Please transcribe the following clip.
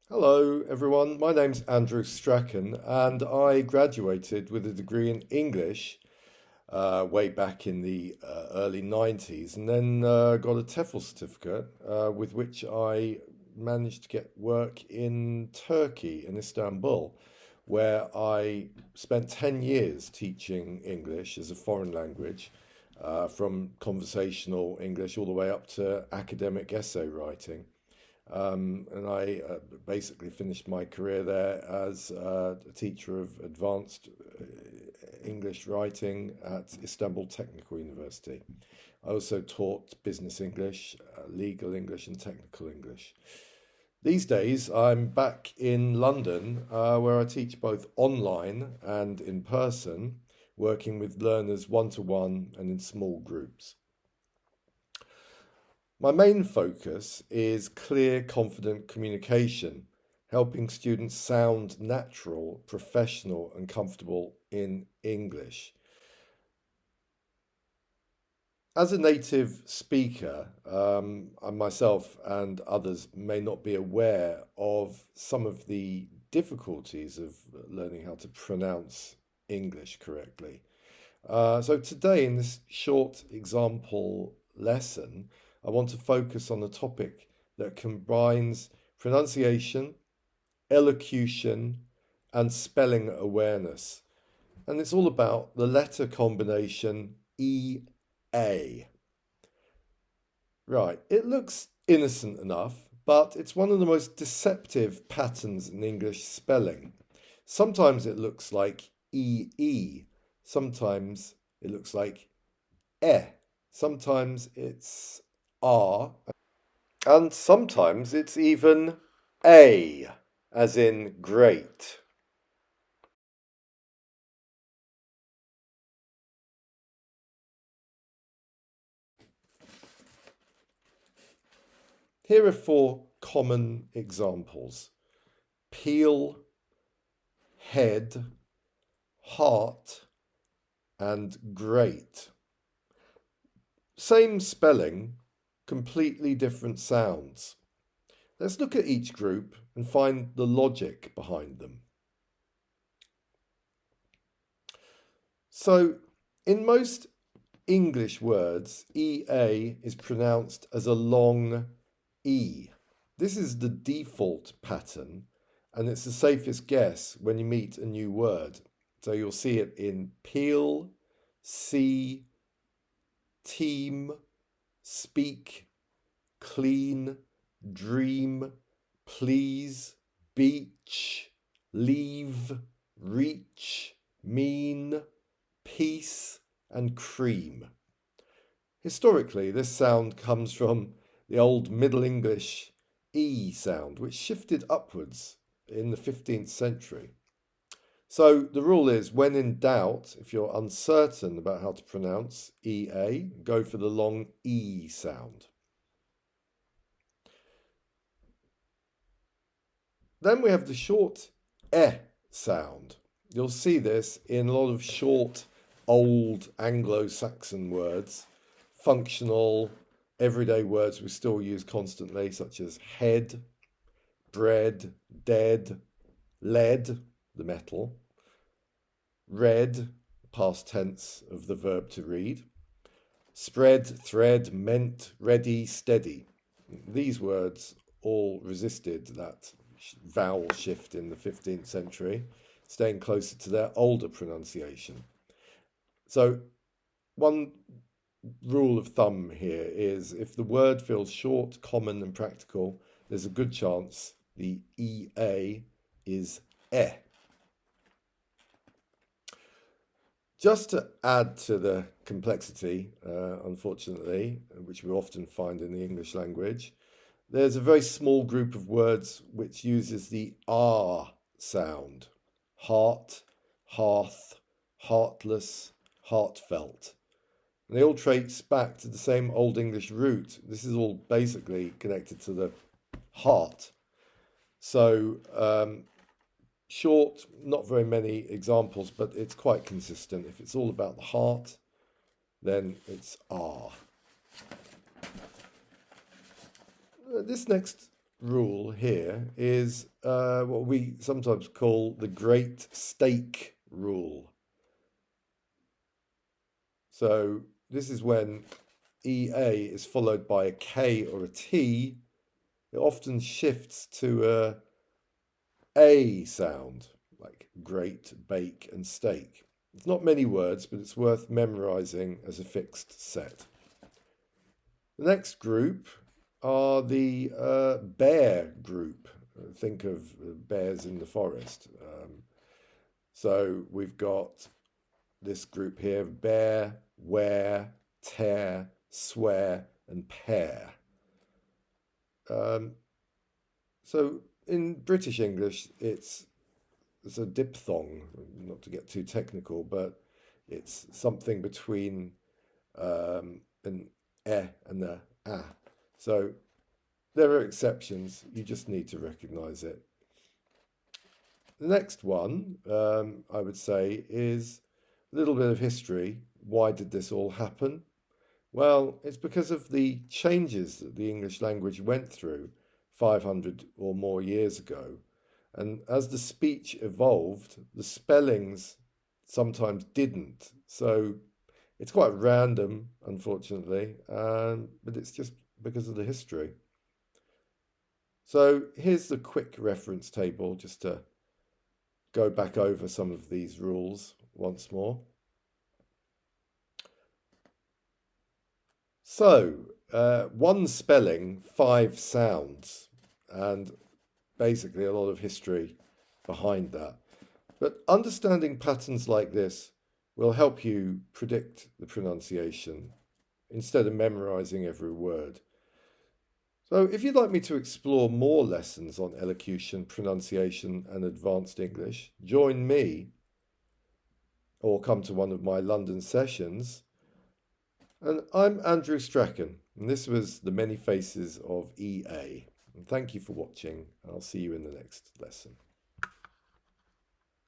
Hello, everyone. My name's Andrew Strachan, and I graduated with a degree in English way back in the early 90s, and then got a TEFL certificate with which I managed to get work in Turkey, in Istanbul, where I spent 10 years teaching English as a foreign language, from conversational English all the way up to academic essay writing. And I basically finished my career there as a teacher of advanced English writing at Istanbul Technical University. I also taught business English, legal English, and technical English. These days, I'm back in London, where I teach both online and in person, working with learners one to one and in small groups. My main focus is clear, confident communication, helping students sound natural, professional, and comfortable in English. As a native speaker, I myself and others may not be aware of some of the difficulties of learning how to pronounce English correctly. So today, in this short example lesson, I want to focus on a topic that combines pronunciation, elocution, and spelling awareness. And it's all about the letter combination EA. Right, it looks innocent enough, but it's one of the most deceptive patterns in English spelling. Sometimes it looks like EE, sometimes it looks like sometimes it's R, and sometimes it's even A, as in great. Here are four common examples: peel, head, heart, and great. Same spelling, completely different sounds. Let's look at each group and find the logic behind them. So, in most English words, EA is pronounced as a long E. This is the default pattern, and it's the safest guess when you meet a new word. So you'll see it in peel, see, team, speak, clean, dream, please, beach, leave, reach, mean, peace, and cream. Historically, this sound comes from the old Middle English E sound, which shifted upwards in the 15th century. So the rule is, when in doubt, if you're uncertain about how to pronounce EA, go for the long E sound. Then we have the short sound. You'll see this in a lot of short, old Anglo-Saxon words, functional, everyday words we still use constantly, such as head, bread, dead, lead, the metal, read, past tense of the verb to read, spread, thread, meant, ready, steady. These words all resisted that vowel shift in the 15th century, staying closer to their older pronunciation. So, one rule of thumb here is, if the word feels short, common, and practical, there's a good chance the EA is eh. Just to add to the complexity, unfortunately, which we often find in the English language, there's a very small group of words which uses the R sound: heart, hearth, heartless, heartfelt. And they all trace back to the same Old English root. This is all basically connected to the heart. So short, not very many examples, but it's quite consistent. If it's all about the heart, then it's R. This next rule here is what we sometimes call the Great Steak rule. So this is when EA is followed by a K or a T. It often shifts to a sound, like great, bake, and steak. It's not many words, but it's worth memorizing as a fixed set. The next group are the bear group. Think of bears in the forest. So we've got this group here: bear, wear, tear, swear, and pair. So in British English, it's a diphthong, not to get too technical, but it's something between an and a ah. So there are exceptions. You just need to recognize it. The next one, I would say, is a little bit of history. Why did this all happen? Well, it's because of the changes that the English language went through 500 or more years ago. And as the speech evolved, the spellings sometimes didn't. So it's quite random, unfortunately, but it's just because of the history. So here's the quick reference table just to go back over some of these rules once more. So, one spelling, 5 sounds, and basically a lot of history behind that. But understanding patterns like this will help you predict the pronunciation instead of memorizing every word. So if you'd like me to explore more lessons on elocution, pronunciation, and advanced English, join me or come to one of my London sessions. And I'm Andrew Strachan, and this was The Many Faces of EA. And thank you for watching. I'll see you in the next lesson.